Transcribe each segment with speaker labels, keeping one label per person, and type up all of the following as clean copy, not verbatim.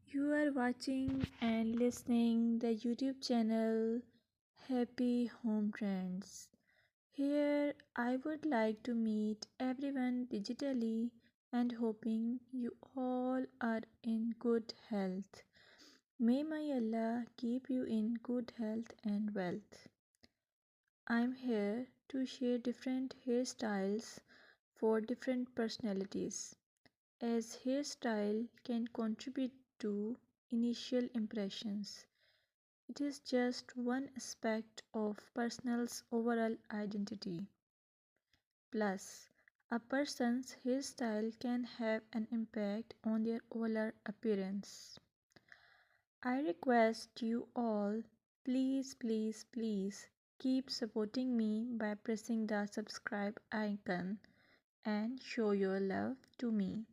Speaker 1: You are watching and listening the YouTube channel Happy Home Trends. Here I would like to meet everyone digitally and hoping you all are in good health. May my Allah keep you in good health and wealth. I'm here to share different hairstyles for different personalities, as hairstyle can contribute to initial impressions. It is just one aspect of person's overall identity. Plus, a person's hairstyle can have an impact on their overall appearance. I request you all, please keep supporting me by pressing the subscribe icon and show your love to me.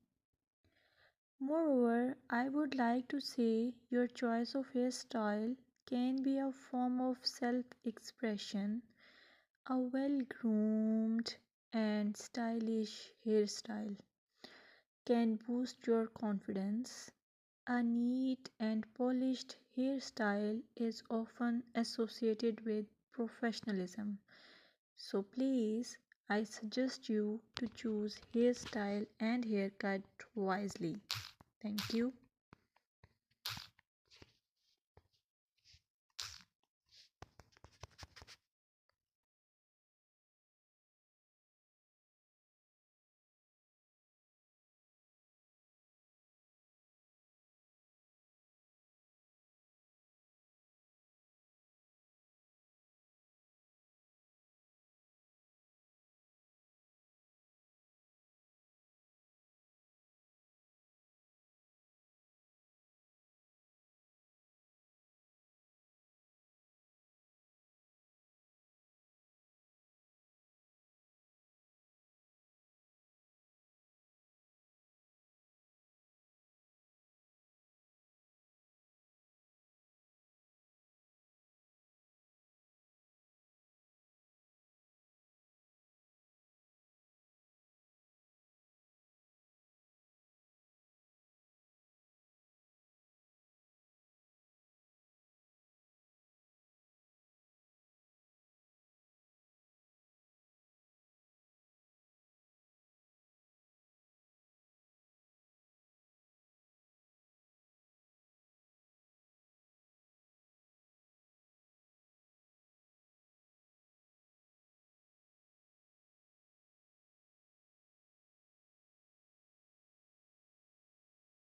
Speaker 1: Moreover, I would like to say your choice of hairstyle can be a form of self expression. A well groomed and stylish hairstyle can boost your confidence. A neat and polished hairstyle is often associated with professionalism. So please, I suggest you to choose hairstyle and haircut wisely. Thank you.